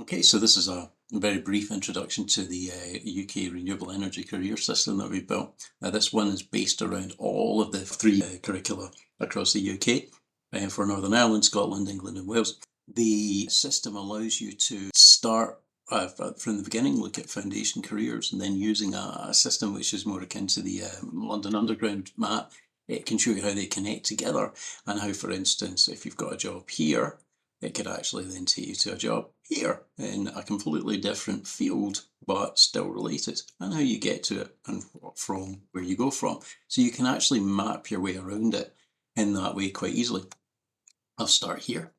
Okay, so this is a very brief introduction to the UK renewable energy career system that we've built. Now, this one is based around all of the three curricula across the UK for Northern Ireland, Scotland, England, and Wales. The system allows you to start from the beginning, look at foundation careers, and then using a system which is more akin to the London Underground map, it can show you how they connect together and how, for instance, if you've got a job here, it could actually then take you to a job here in a completely different field, but still related, and how you get to it and from where you go from. So you can actually map your way around it in that way quite easily. I'll start here,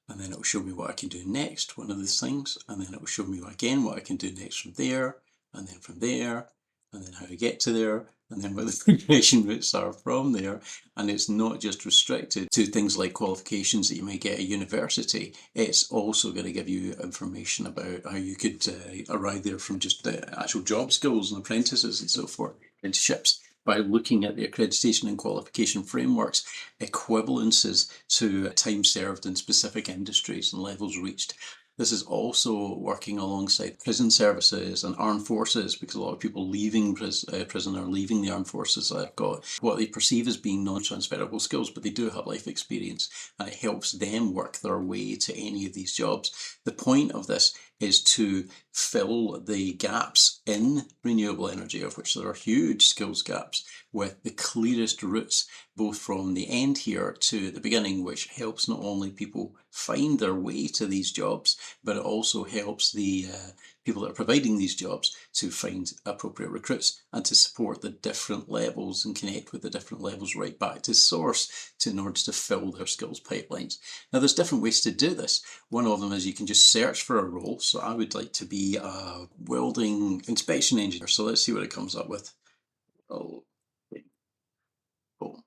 and then it will show me what I can do next, one of these things, and then it will show me again what I can do next from there, and then from there, and then how to get to there, and then what the progression routes are from there. And it's not just restricted to things like qualifications that you may get at university. It's also going to give you information about how you could arrive there from just the actual job skills and apprentices and so forth, apprenticeships, by looking at the accreditation and qualification frameworks, equivalences to time served in specific industries and levels reached. This is also working alongside prison services and armed forces, because a lot of people leaving prison or leaving the armed forces have got what they perceive as being non-transferable skills, but they do have life experience, and it helps them work their way to any of these jobs. The point of this is to fill the gaps in renewable energy, of which there are huge skills gaps, with the clearest routes, both from the end here to the beginning, which helps not only people find their way to these jobs, but it also helps the people that are providing these jobs to find appropriate recruits and to support the different levels and connect with the different levels right back to source in order to fill their skills pipelines. Now, there's different ways to do this. One of them is you can just search for a role. So I would like to be a welding inspection engineer. So let's see what it comes up with. Oh, cool.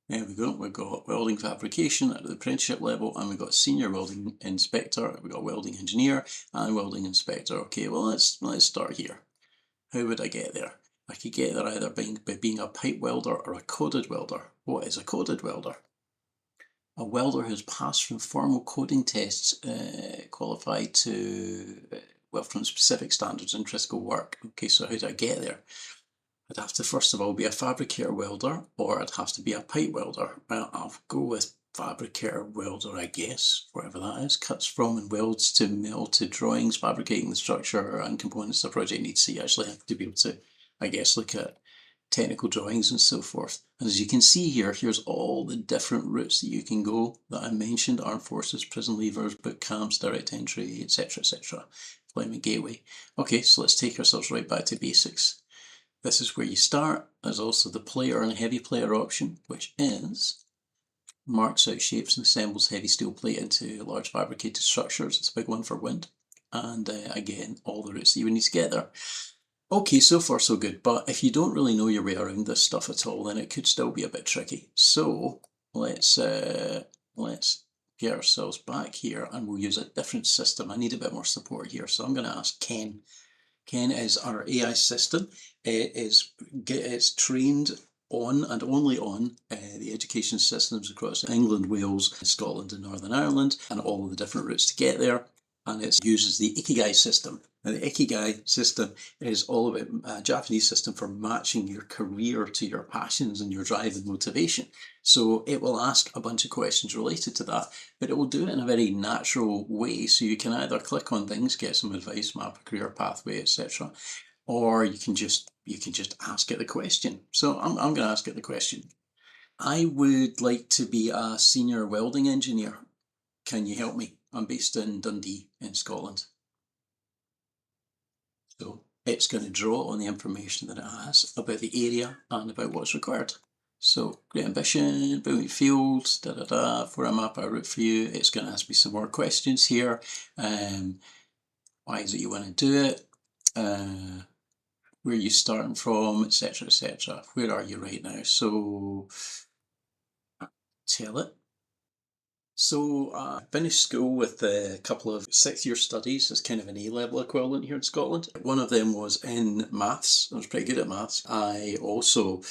There we go. We've got welding fabrication at the apprenticeship level, and we've got senior welding inspector, we've got welding engineer and welding inspector. Okay, well, let's start here. How would I get there? I could get there either by being a pipe welder or a coded welder. What is a coded welder? A welder who's passed from formal coding tests, qualified to, well, from specific standards in critical work. Okay, so how do I get there? I'd have to first of all be a fabricator welder, or I'd have to be a pipe welder. Well, I'll go with fabricator welder, I guess, whatever that is. Cuts from and welds to melted drawings, fabricating the structure and components the project needs. So you actually have to be able to, I guess, look at technical drawings and so forth. And as you can see here, here's all the different routes that you can go that I mentioned: armed forces, prison leavers, boot camps, direct entry, etc., etc. Employment gateway. Okay, so let's take ourselves right back to basics. This is where you start. There's also the player and heavy player option, which is marks out shapes and assembles heavy steel plate into large fabricated structures. It's a big one for wind. And again, all the routes that you would need to get there. Okay, so far so good, but if you don't really know your way around this stuff at all, then it could still be a bit tricky. So let's get ourselves back here, and we'll use a different system. I need a bit more support here, so I'm going to ask Ken. Ken is our AI system. It's trained on and only on the education systems across England, Wales, Scotland and Northern Ireland, and all of the different routes to get there. And it uses the Ikigai system. Now, the Ikigai system is all about a Japanese system for matching your career to your passions and your drive and motivation. So it will ask a bunch of questions related to that, but it will do it in a very natural way. So you can either click on things, get some advice, map a career pathway, etc., or you can just ask it the question. So I'm going to ask it the question. I would like to be a senior welding engineer. Can you help me? I'm based in Dundee in Scotland. So it's going to draw on the information that it has about the area and about what's required. So great ambition, brilliant field, for a map out route for you. It's going to ask me some more questions here. Why is it you want to do it? Where are you starting from, etc., etc. Where are you right now? So tell it. So I finished school with a couple of 6 year studies as kind of an A-level equivalent here in Scotland. One of them was in maths. I was pretty good at maths. I also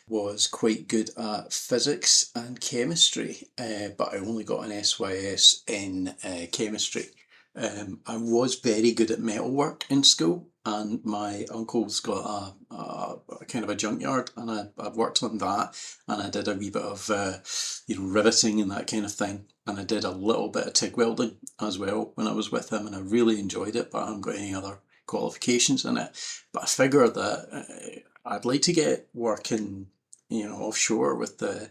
was quite good at physics and chemistry, but I only got an SYS in chemistry. I was very good at metalwork in school, and my uncle's got a kind of a junkyard, and I've worked on that, and I did a wee bit of riveting and that kind of thing, and I did a little bit of TIG welding as well when I was with him, and I really enjoyed it, but I haven't got any other qualifications in it. But I figured that I'd like to get working, offshore with a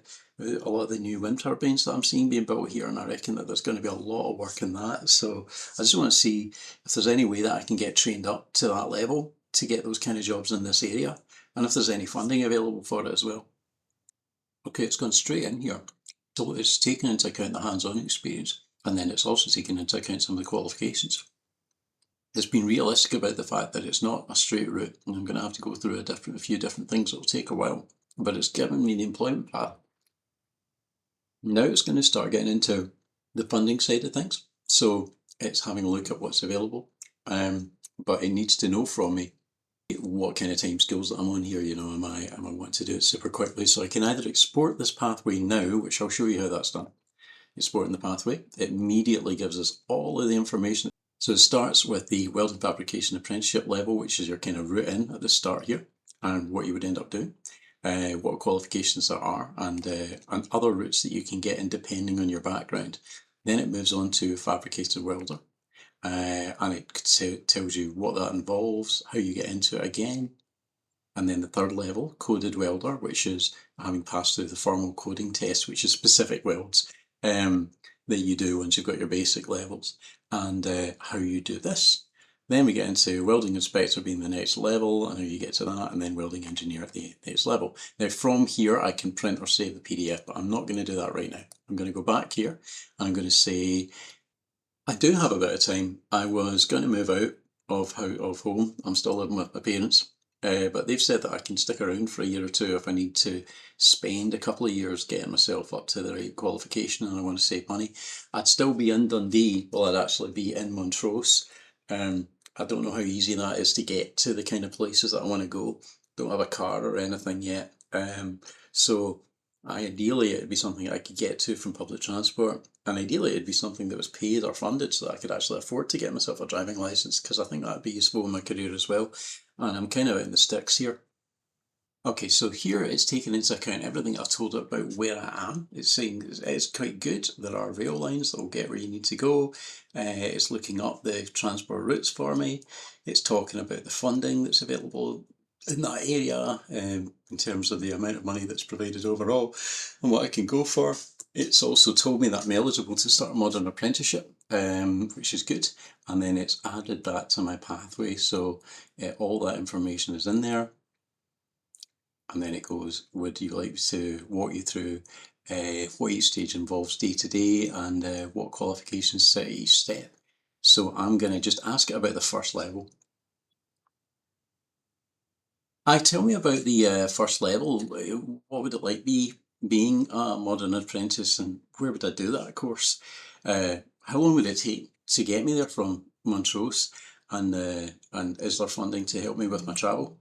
lot of the new wind turbines that I'm seeing being built here, and I reckon that there's going to be a lot of work in that. So I just want to see if there's any way that I can get trained up to that level to get those kind of jobs in this area, and if there's any funding available for it as well. Okay, it's gone straight in here. So it's taken into account the hands-on experience, and then it's also taken into account some of the qualifications. It's been realistic about the fact that it's not a straight route, and I'm going to have to go through a few different things that will take a while, but it's given me the employment path. Now it's going to start getting into the funding side of things. So it's having a look at what's available, but it needs to know from me what kind of timescales that I'm on here. Am I wanting to do it super quickly? So I can either export this pathway now, which I'll show you how that's done. Exporting the pathway, it immediately gives us all of the information. So it starts with the welding fabrication apprenticeship level, which is your kind of route in at the start here, and what you would end up doing. What qualifications there are, and other routes that you can get in depending on your background. Then it moves on to fabricated welder, and it tells you what that involves, how you get into it again. And then the third level, coded welder, which is having passed through the formal coding test, which is specific welds that you do once you've got your basic levels, and how you do this. Then we get into welding inspector being the next level, and how you get to that, and then welding engineer at the next level. Now from here I can print or save the PDF, but I'm not going to do that right now. I'm going to go back here, and I'm going to say, I do have a bit of time. I was going to move out of home. I'm still living with my parents, but they've said that I can stick around for a year or two if I need to spend a couple of years getting myself up to the right qualification and I want to save money. I'd still be in Dundee, well, I'd actually be in Montrose. I don't know how easy that is to get to the kind of places that I want to go. Don't have a car or anything yet. So ideally it'd be something I could get to from public transport, and ideally it'd be something that was paid or funded so that I could actually afford to get myself a driving licence, because I think that'd be useful in my career as well. And I'm kind of in the sticks here. Okay, so here it's taken into account everything I've told it about where I am. It's saying it's quite good. There are rail lines that will get where you need to go. It's looking up the transport routes for me. It's talking about the funding that's available in that area, in terms of the amount of money that's provided overall and what I can go for. It's also told me that I'm eligible to start a modern apprenticeship, which is good. And then it's added that to my pathway. So all that information is in there. And then it goes, would you like to walk you through what each stage involves day to day, and what qualifications sit at each step. So I'm going to just ask it about the first level. Tell me about the first level. What would it like being a modern apprentice, and where would I do that course? How long would it take to get me there from Montrose, and is there funding to help me with my travel?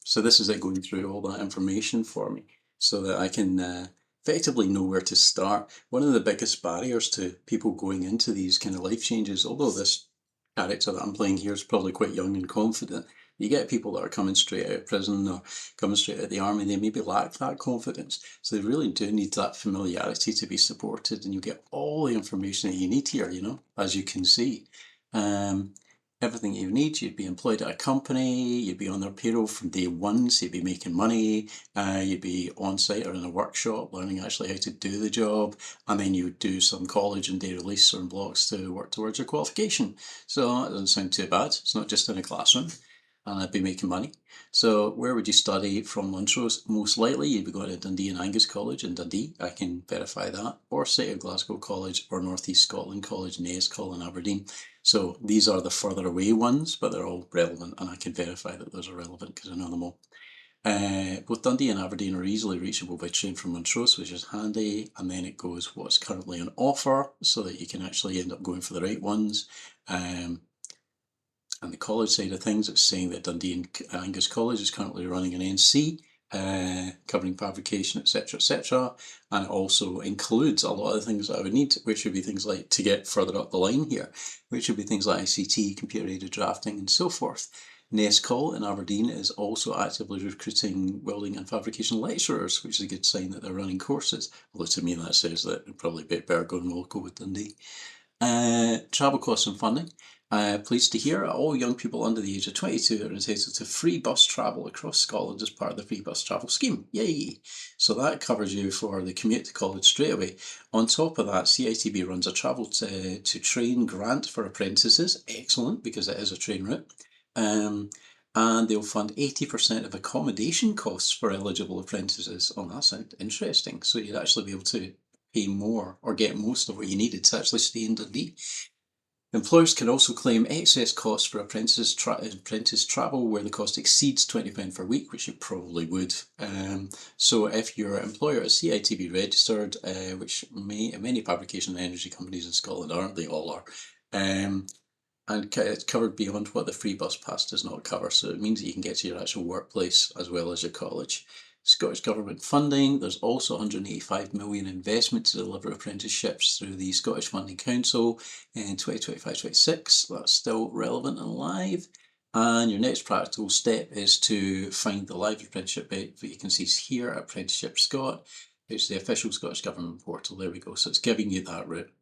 So this is it going through all that information for me so that I can effectively know where to start. One of the biggest barriers to people going into these kind of life changes, although this character that I'm playing here is probably quite young and confident, you get people that are coming straight out of prison or coming straight out of the army, they maybe lack that confidence. So they really do need that familiarity to be supported, and you get all the information that you need here, as you can see. Everything you need. You'd be employed at a company, you'd be on their payroll from day one, so you'd be making money, you'd be on site or in a workshop learning actually how to do the job, and then you would do some college and day release or blocks to work towards your qualification. So that doesn't sound too bad. It's not just in a classroom, and I'd be making money. So where would you study from Montrose? Most likely you'd be going to Dundee and Angus College in Dundee, I can verify that, or City of Glasgow College, or North East Scotland College, Naas in Aberdeen. So these are the further away ones, but they're all relevant, and I can verify that those are relevant because I know them all. Both Dundee and Aberdeen are easily reachable by train from Montrose, which is handy, and then it goes what's currently on offer so that you can actually end up going for the right ones. And the college side of things, it's saying that Dundee and Angus College is currently running an NC covering fabrication, etc. And it also includes a lot of things that I would need, which would be things like, to get further up the line here, which would be things like ICT, computer-aided drafting, and so forth. Nescol in Aberdeen is also actively recruiting welding and fabrication lecturers, which is a good sign that they're running courses. Although to me that says that it'd probably be better going local with Dundee. Travel costs and funding. Pleased to hear all young people under the age of 22 are entitled to free bus travel across Scotland as part of the free bus travel scheme. Yay! So that covers you for the commute to college straight away. On top of that, CITB runs a travel to train grant for apprentices. Excellent, because it is a train route. And they'll fund 80% of accommodation costs for eligible apprentices. Oh, that sounds interesting. So you'd actually be able to pay more or get most of what you needed to actually stay in Dundee. Employers can also claim excess costs for apprentice travel where the cost exceeds £20 per week, which you probably would. So if your employer is CITB registered, which many fabrication and energy companies in Scotland are, they all are, and it's covered beyond what the free bus pass does not cover. So it means that you can get to your actual workplace as well as your college. Scottish Government funding, there's also 185 million investment to deliver apprenticeships through the Scottish Funding Council in 2025-26. That's still relevant and live. And your next practical step is to find the live apprenticeship vacancies here at Apprenticeship Scot. It's the official Scottish Government portal. There we go. So it's giving you that route.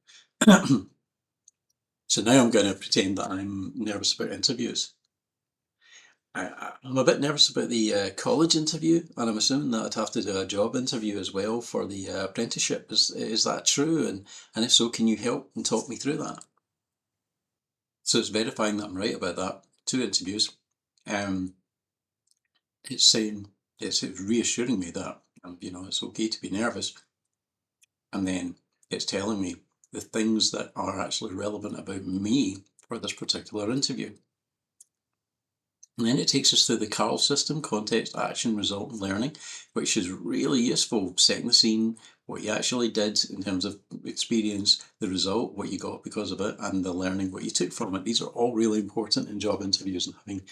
So now I'm going to pretend that I'm nervous about interviews. I'm a bit nervous about the college interview, and I'm assuming that I'd have to do a job interview as well for the apprenticeship. Is that true? And if so, can you help and talk me through that? So it's verifying that I'm right about that. 2 interviews. It's saying, it's reassuring me that it's okay to be nervous, and then it's telling me the things that are actually relevant about me for this particular interview. And then it takes us through the CARL system, context, action, result, and learning, which is really useful, setting the scene, what you actually did in terms of experience, the result, what you got because of it, and the learning, what you took from it. These are all really important in job interviews, and having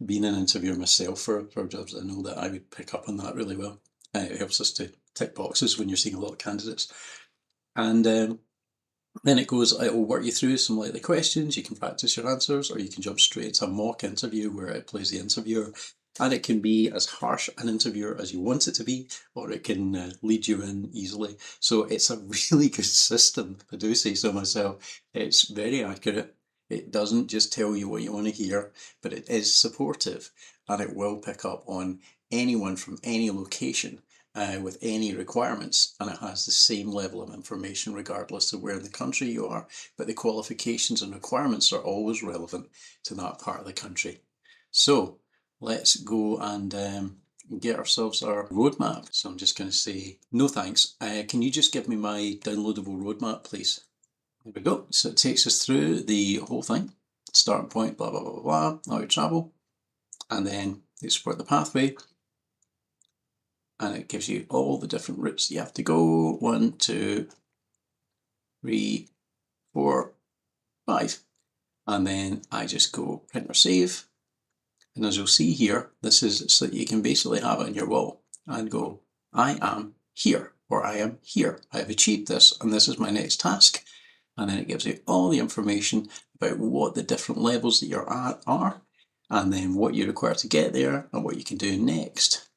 been an interviewer myself for jobs, I know that I would pick up on that really well. It helps us to tick boxes when you're seeing a lot of candidates. And then it will work you through some likely questions. You can practice your answers, or you can jump straight to a mock interview where it plays the interviewer. And it can be as harsh an interviewer as you want it to be, or it can lead you in easily. So it's a really good system, if I do say so myself. It's very accurate. It doesn't just tell you what you want to hear, but it is supportive, and it will pick up on anyone from any location with any requirements, and it has the same level of information regardless of where in the country you are, but the qualifications and requirements are always relevant to that part of the country. So let's go and get ourselves our roadmap. So I'm just going to say no thanks. Can you just give me my downloadable roadmap, please? There we go. So it takes us through the whole thing. Starting point, blah, blah, blah, blah, how you travel, and then they support the pathway, and it gives you all the different routes you have to go. 1, 2, 3, 4, 5. And then I just go print or save. And as you'll see here, this is so that you can basically have it on your wall and go, I am here, or I am here. I have achieved this, and this is my next task. And then it gives you all the information about what the different levels that you're at are, and then what you require to get there, and what you can do next.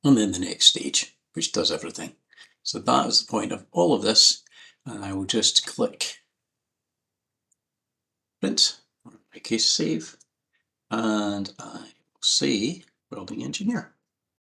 And then the next stage, which does everything. So that is the point of all of this, and I will just click print, or in my case save, and I will say welding engineer.